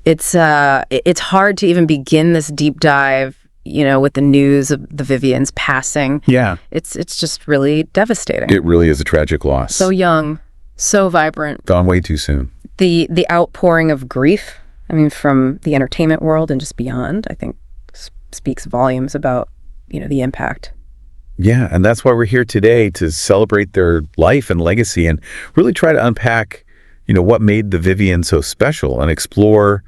It's hard to even begin this deep dive, with the news of the Vivienne's passing. Yeah. It's just really devastating. It really is a tragic loss. So young, so vibrant. Gone way too soon. The outpouring of grief, from the entertainment world and just beyond, I think speaks volumes about, the impact. Yeah, and that's why we're here today, to celebrate their life and legacy and really try to unpack, what made the Vivienne so special and explore,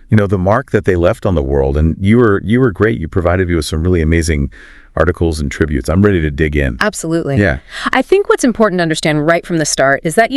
the mark that they left on the world. And you were great. You provided me with some really amazing articles and tributes. I'm ready to dig in. Absolutely. Yeah. I think what's important to understand right from the start is that,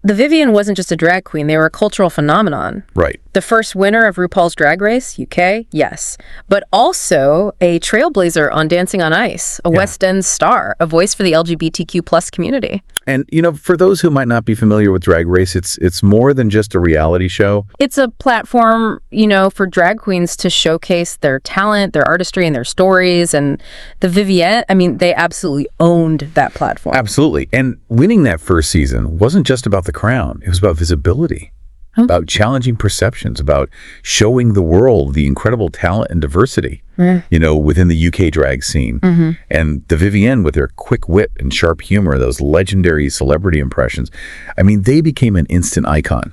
the Vivienne wasn't just a drag queen. They were a cultural phenomenon. Right. The first winner of RuPaul's Drag Race, UK, yes. But also a trailblazer on Dancing on Ice, a West End star, a voice for the LGBTQ plus community. And, for those who might not be familiar with Drag Race, it's more than just a reality show. It's a platform, for drag queens to showcase their talent, their artistry, and their stories. And the Vivienne, they absolutely owned that platform. Absolutely. And winning that first season wasn't just about the crown. It was about visibility, about challenging perceptions, about showing the world the incredible talent and diversity, within the UK drag scene. And the Vivienne, with their quick wit and sharp humor, those legendary celebrity impressions, they became an instant icon.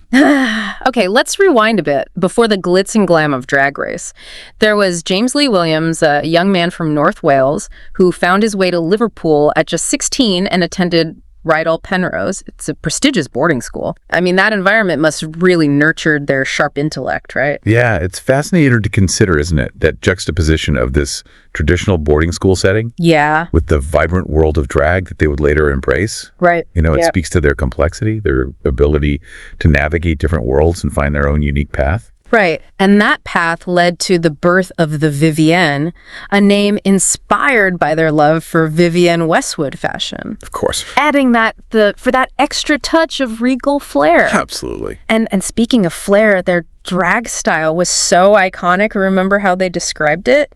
Okay, let's rewind a bit. Before the glitz and glam of Drag Race, there was James Lee Williams, a young man from North Wales, who found his way to Liverpool at just 16 and attended Rydal Penrose. It's a prestigious boarding school. That environment must have really nurtured their sharp intellect, right? Yeah, it's fascinating to consider, isn't it? That juxtaposition of this traditional boarding school setting. Yeah. With the vibrant world of drag that they would later embrace. Right. It speaks to their complexity, their ability to navigate different worlds and find their own unique path. Right. And that path led to the birth of the Vivienne, a name inspired by their love for Vivienne Westwood fashion. Of course. Adding for that extra touch of regal flair. Absolutely. And speaking of flair, their drag style was so iconic. Remember how they described it?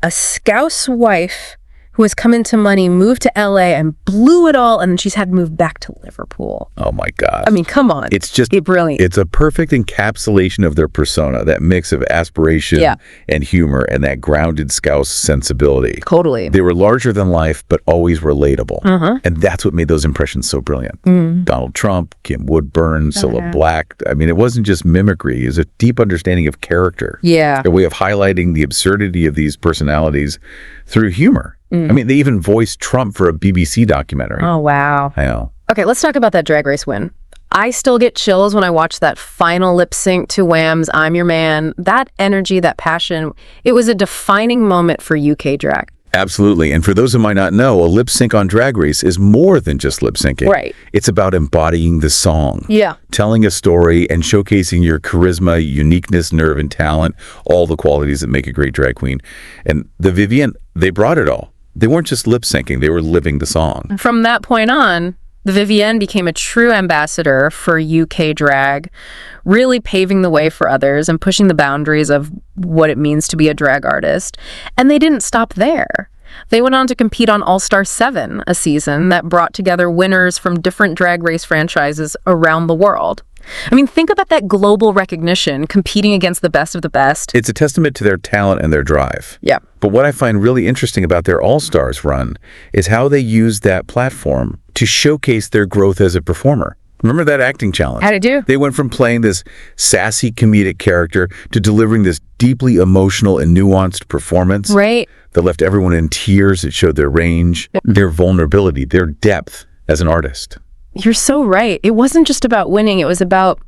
A Scouse wife who has come into money, moved to LA and blew it all, and then she's had to move back to Liverpool. Oh my God. Come on. It's just brilliant. It's a perfect encapsulation of their persona, that mix of aspiration and humor and that grounded Scouse sensibility. Totally. They were larger than life, but always relatable. And that's what made those impressions so brilliant. Donald Trump, Kim Woodburn, Cilla Black. It wasn't just mimicry. It was a deep understanding of character. Yeah. A way of highlighting the absurdity of these personalities through humor. They even voiced Trump for a BBC documentary. Oh, wow. I know. Okay, let's talk about that Drag Race win. I still get chills when I watch that final lip sync to Wham's I'm Your Man. That energy, that passion, it was a defining moment for UK drag. Absolutely. And for those who might not know, a lip sync on Drag Race is more than just lip syncing. Right. It's about embodying the song. Yeah. Telling a story and showcasing your charisma, uniqueness, nerve, and talent, all the qualities that make a great drag queen. And the Vivienne, they brought it all. They weren't just lip syncing, they were living the song. From that point on, the Vivienne became a true ambassador for UK drag, really paving the way for others and pushing the boundaries of what it means to be a drag artist. And they didn't stop there. They went on to compete on All-Star 7, a season that brought together winners from different Drag Race franchises around the world. Think about that global recognition, competing against the best of the best. It's a testament to their talent and their drive. Yeah. But what I find really interesting about their All-Stars run is how they used that platform to showcase their growth as a performer. Remember that acting challenge? How'd it do? They went from playing this sassy comedic character to delivering this deeply emotional and nuanced performance. Right. That left everyone in tears. It showed their range, their vulnerability, their depth as an artist. You're so right. It wasn't just about winning. It was about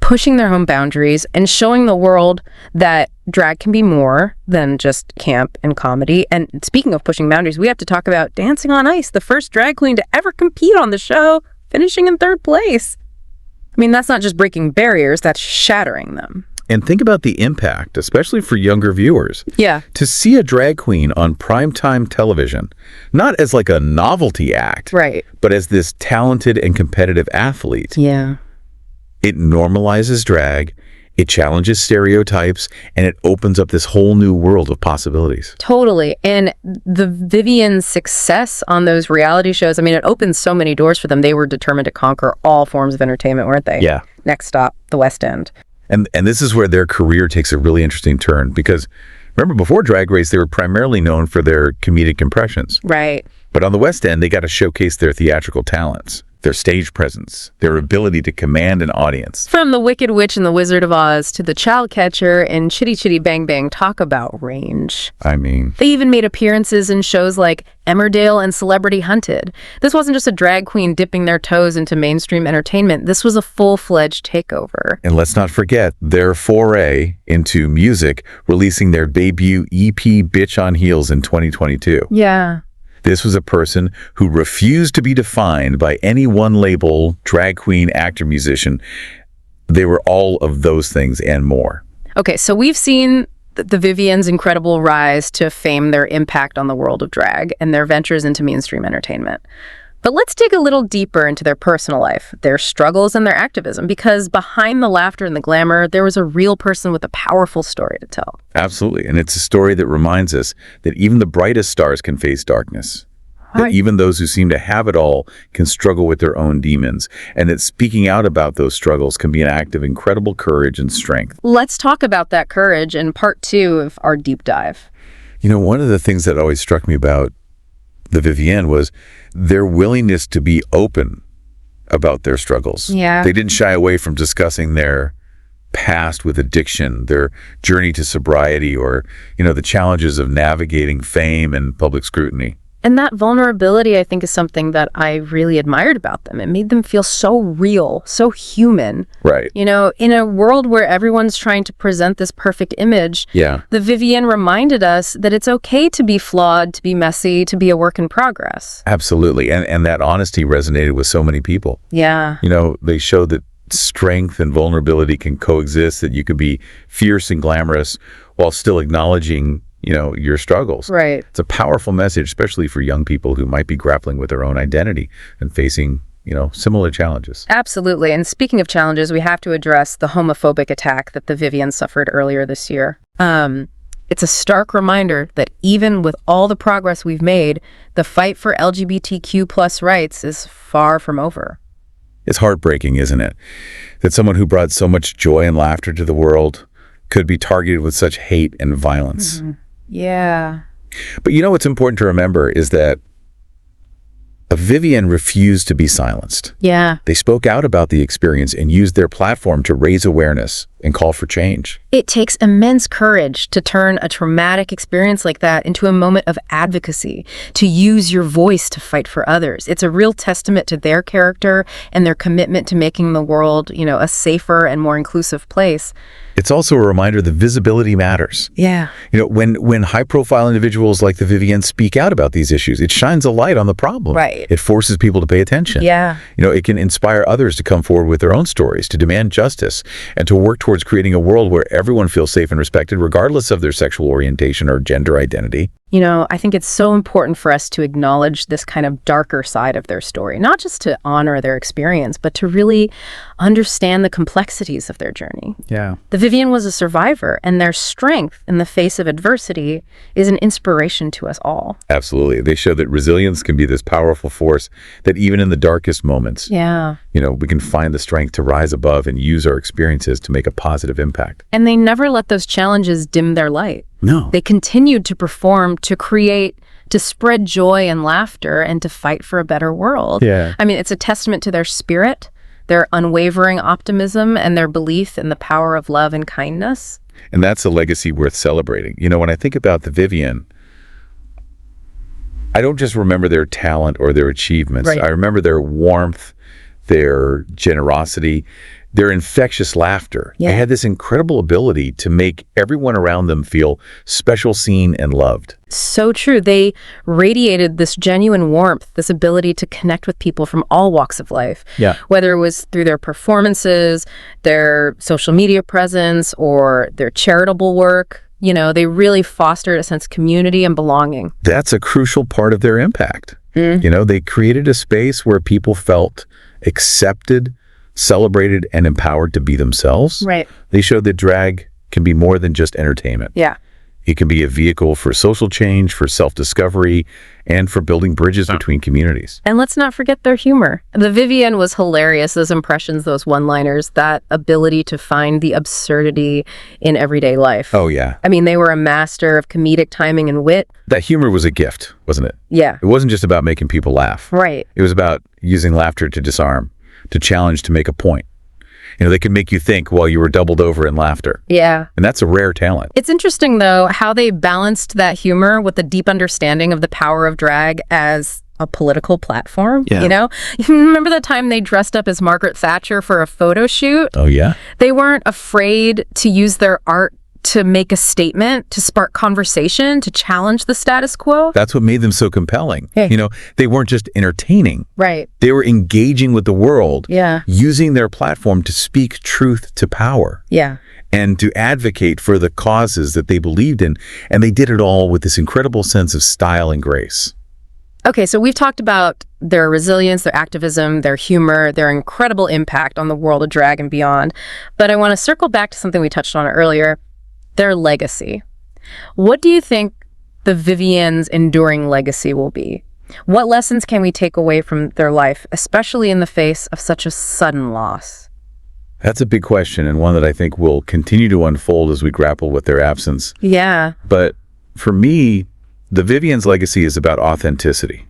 pushing their own boundaries and showing the world that drag can be more than just camp and comedy. And speaking of pushing boundaries, we have to talk about Dancing on Ice, the first drag queen to ever compete on the show, finishing in 3rd place. That's not just breaking barriers, that's shattering them. And think about the impact, especially for younger viewers. Yeah. To see a drag queen on primetime television, not as like a novelty act, right, but as this talented and competitive athlete. Yeah. It normalizes drag, it challenges stereotypes, and it opens up this whole new world of possibilities. Totally. And the Vivienne's success on those reality shows, it opened so many doors for them. They were determined to conquer all forms of entertainment, weren't they? Yeah. Next stop, the West End. And this is where their career takes a really interesting turn, because remember, before Drag Race, they were primarily known for their comedic impressions. Right. But on the West End, they got to showcase their theatrical talents, their stage presence, their ability to command an audience. From The Wicked Witch and the Wizard of Oz to The Child Catcher and Chitty Chitty Bang Bang, talk about range. I mean, They even made appearances in shows like Emmerdale and Celebrity Hunted. This wasn't just a drag queen dipping their toes into mainstream entertainment. This was a full-fledged takeover. and let's not forget their foray into music, releasing their debut EP, Bitch on Heels, in 2022. Yeah. This was a person who refused to be defined by any one label, drag queen, actor, musician. They were all of those things and more. Okay, so we've seen the Vivienne's incredible rise to fame, their impact on the world of drag, and their ventures into mainstream entertainment. But let's dig a little deeper into their personal life, their struggles and their activism, because behind the laughter and the glamour, there was a real person with a powerful story to tell. Absolutely. And it's a story that reminds us that even the brightest stars can face darkness. That even those who seem to have it all can struggle with their own demons, and that speaking out about those struggles can be an act of incredible courage and strength. Let's talk about that courage in part 2 of our deep dive. You know, one of the things that always struck me about the Vivienne was their willingness to be open about their struggles. Yeah. They didn't shy away from discussing their past with addiction, their journey to sobriety, or, the challenges of navigating fame and public scrutiny. And that vulnerability, I think, is something that I really admired about them. It made them feel so real, so human. Right. In a world where everyone's trying to present this perfect image, Yeah. the Vivienne reminded us that it's okay to be flawed, to be messy, to be a work in progress. Absolutely. And that honesty resonated with so many people. Yeah. They showed that strength and vulnerability can coexist, that you could be fierce and glamorous while still acknowledging your struggles. Right. It's a powerful message, especially for young people who might be grappling with their own identity and facing, similar challenges. Absolutely. And speaking of challenges, we have to address the homophobic attack that the Vivienne suffered earlier this year. It's a stark reminder that even with all the progress we've made, the fight for LGBTQ plus rights is far from over. It's heartbreaking, isn't it? That someone who brought so much joy and laughter to the world could be targeted with such hate and violence. Mm-hmm. Yeah. But what's important to remember is that Vivien refused to be silenced. Yeah. They spoke out about the experience and used their platform to raise awareness and call for change. It takes immense courage to turn a traumatic experience like that into a moment of advocacy, to use your voice to fight for others. It's a real testament to their character and their commitment to making the world, a safer and more inclusive place. It's also a reminder that visibility matters. Yeah. When high-profile individuals like the Vivienne speak out about these issues, it shines a light on the problem. Right. It forces people to pay attention. Yeah. It can inspire others to come forward with their own stories, to demand justice, and to work towards creating a world where everyone feels safe and respected, regardless of their sexual orientation or gender identity. I think it's so important for us to acknowledge this kind of darker side of their story, not just to honor their experience, but to really understand the complexities of their journey. Yeah. The Vivienne was a survivor, and their strength in the face of adversity is an inspiration to us all. Absolutely. They show that resilience can be this powerful force that even in the darkest moments, Yeah. we can find the strength to rise above and use our experiences to make a positive impact. And they never let those challenges dim their light. No. They continued to perform, to create, to spread joy and laughter, and to fight for a better world. Yeah. I mean, it's a testament to their spirit, their unwavering optimism, and their belief in the power of love and kindness. And that's a legacy worth celebrating. When I think about the Vivienne, I don't just remember their talent or their achievements. Right. I remember their warmth, their generosity, their infectious laughter. Yeah. They had this incredible ability to make everyone around them feel special, seen, and loved. So true. They radiated this genuine warmth, this ability to connect with people from all walks of life. Yeah. Whether it was through their performances, their social media presence, or their charitable work. They really fostered a sense of community and belonging. That's a crucial part of their impact. They created a space where people felt accepted, celebrated, and empowered to be themselves. Right. They showed that drag can be more than just entertainment. Yeah. It can be a vehicle for social change, for self-discovery, and for building bridges between communities. And let's not forget their humor. The Vivien was hilarious, those impressions, those one-liners, that ability to find the absurdity in everyday life. Oh, yeah. I mean, they were a master of comedic timing and wit. That humor was a gift, wasn't it? Yeah. It wasn't just about making people laugh. Right. It was about using laughter to disarm, to challenge, to make a point. They could make you think while you were doubled over in laughter. Yeah. And that's a rare talent. It's interesting, though, how they balanced that humor with a deep understanding of the power of drag as a political platform. Yeah. You remember the time they dressed up as Margaret Thatcher for a photo shoot? Oh, yeah? They weren't afraid to use their art to make a statement, to spark conversation, to challenge the status quo. That's what made them so compelling. Hey. They weren't just entertaining. Right. They were engaging with the world. Yeah. Using their platform to speak truth to power. Yeah. And to advocate for the causes that they believed in. And they did it all with this incredible sense of style and grace. Okay, so we've talked about their resilience, their activism, their humor, their incredible impact on the world of drag and beyond. But I want to circle back to something we touched on earlier. Their legacy. What do you think the Vivienne's enduring legacy will be? What lessons can we take away from their life, especially in the face of such a sudden loss? That's a big question, and one that I think will continue to unfold as we grapple with their absence. Yeah. But for me, the Vivienne's legacy is about authenticity,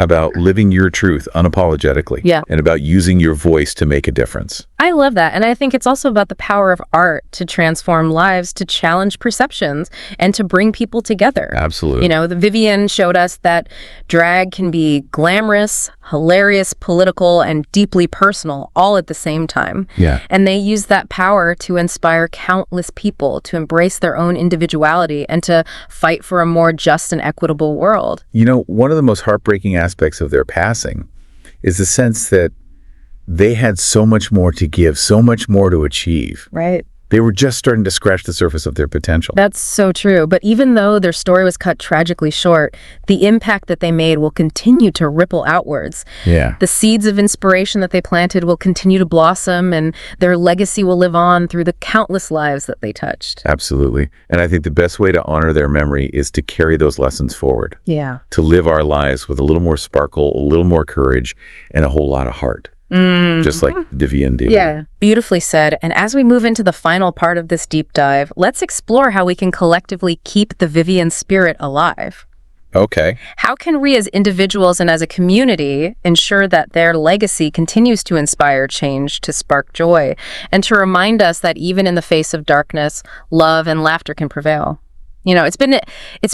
about living your truth unapologetically, Yeah. and about using your voice to make a difference. I love that. And I think it's also about the power of art to transform lives, to challenge perceptions, and to bring people together. Absolutely. The Vivien showed us that drag can be glamorous, hilarious, political, and deeply personal, all at the same time. Yeah. And they use that power to inspire countless people to embrace their own individuality and to fight for a more just and equitable world. One of the most heartbreaking aspects of their passing is the sense that they had so much more to give, so much more to achieve. Right. They were just starting to scratch the surface of their potential. That's so true. But even though their story was cut tragically short, the impact that they made will continue to ripple outwards. Yeah. The seeds of inspiration that they planted will continue to blossom, and their legacy will live on through the countless lives that they touched. Absolutely. And I think the best way to honor their memory is to carry those lessons forward. Yeah. To live our lives with a little more sparkle, a little more courage, and a whole lot of heart. Just like Vivienne did. Yeah, beautifully said. And as we move into the final part of this deep dive, let's explore how we can collectively keep the Vivien spirit alive. Okay. How can we as individuals and as a community ensure that their legacy continues to inspire change, to spark joy, and to remind us that even in the face of darkness, love and laughter can prevail? It's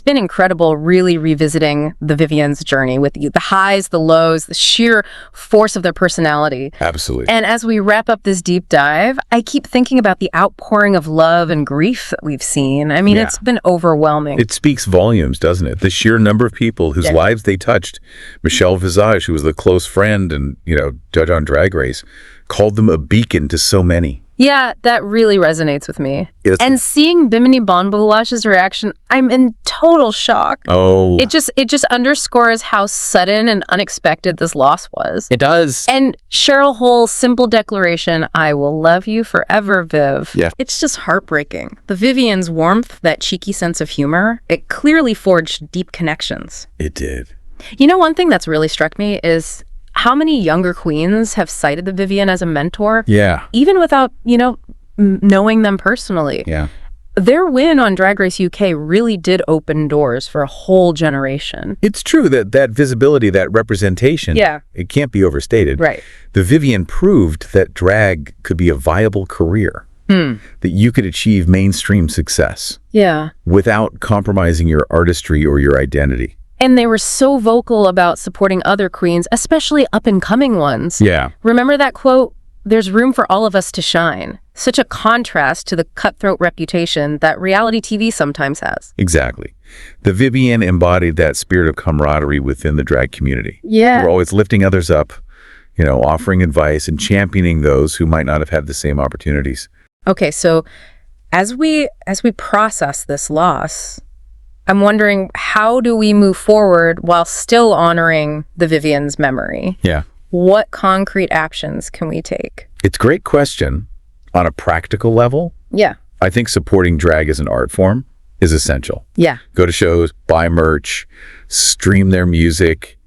been incredible really revisiting the Vivienne's journey with the highs, the lows, the sheer force of their personality. Absolutely. And as we wrap up this deep dive, I keep thinking about the outpouring of love and grief that we've seen. I mean, It's been overwhelming. It speaks volumes, doesn't it? The sheer number of people whose lives they touched. Michelle Visage, who was the close friend and, judge on Drag Race, called them a beacon to so many. Yeah, that really resonates with me. Yes. And seeing Bimini Bon Boulash's reaction, I'm in total shock. Oh. It just underscores how sudden and unexpected this loss was. It does. And Cheryl Hole's simple declaration, "I will love you forever, Viv." Yeah. It's just heartbreaking. The Vivienne's warmth, that cheeky sense of humor, it clearly forged deep connections. It did. One thing that's really struck me is how many younger queens have cited the Vivien as a mentor, Yeah. even without, knowing them personally. Yeah. Their win on Drag Race UK really did open doors for a whole generation. It's true that visibility, that representation, it can't be overstated. Right. The Vivien proved that drag could be a viable career, that you could achieve mainstream success Yeah. without compromising your artistry or your identity. And they were so vocal about supporting other queens, especially up-and-coming ones. Yeah. Remember that quote, "There's room for all of us to shine." Such a contrast to the cutthroat reputation that reality TV sometimes has. Exactly. The Vivien embodied that spirit of camaraderie within the drag community. Yeah. We're always lifting others up, offering advice and championing those who might not have had the same opportunities. Okay, so as we process this loss, I'm wondering, how do we move forward while still honoring the Vivienne's memory? Yeah. What concrete actions can we take? It's a great question. On a practical level, Yeah. I think supporting drag as an art form, is essential. Yeah. Go to shows, buy merch, stream their music.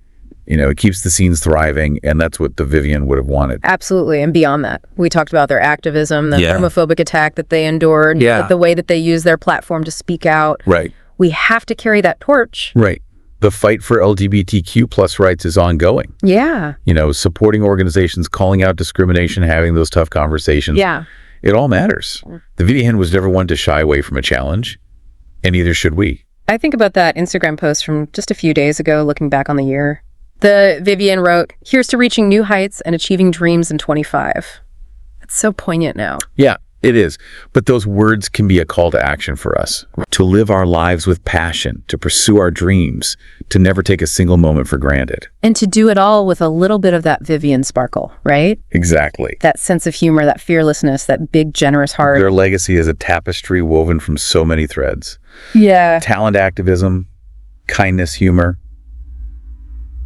It keeps the scenes thriving, and that's what the Vivien would have wanted. Absolutely, and beyond that. We talked about their activism, the homophobic attack that they endured, the way that they use their platform to speak out. Right. We have to carry that torch. Right. The fight for LGBTQ plus rights is ongoing. Yeah. Supporting organizations, calling out discrimination, having those tough conversations. Yeah. It all matters. The Vivien was never one to shy away from a challenge, and neither should we. I think about that Instagram post from just a few days ago, looking back on the year. The Vivien wrote, "Here's to reaching new heights and achieving dreams in 25. It's so poignant now. Yeah, it is. But those words can be a call to action for us. To live our lives with passion, to pursue our dreams, to never take a single moment for granted. And to do it all with a little bit of that Vivien sparkle, right? Exactly. That sense of humor, that fearlessness, that big, generous heart. Their legacy is a tapestry woven from so many threads. Yeah. Talent, activism, kindness, humor.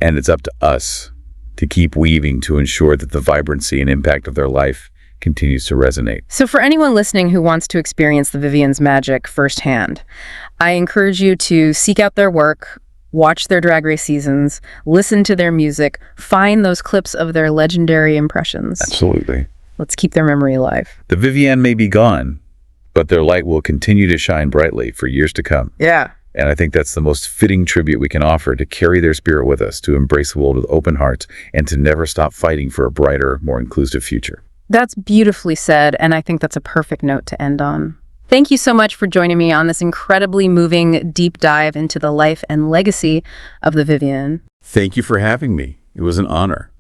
And it's up to us to keep weaving to ensure that the vibrancy and impact of their life continues to resonate. So for anyone listening who wants to experience the Vivien's magic firsthand, I encourage you to seek out their work, watch their Drag Race seasons, listen to their music, find those clips of their legendary impressions. Absolutely. Let's keep their memory alive. The Vivien may be gone, but their light will continue to shine brightly for years to come. Yeah. And I think that's the most fitting tribute we can offer, to carry their spirit with us, to embrace the world with open hearts, and to never stop fighting for a brighter, more inclusive future. That's beautifully said, and I think that's a perfect note to end on. Thank you so much for joining me on this incredibly moving deep dive into the life and legacy of the Vivien. Thank you for having me. It was an honor.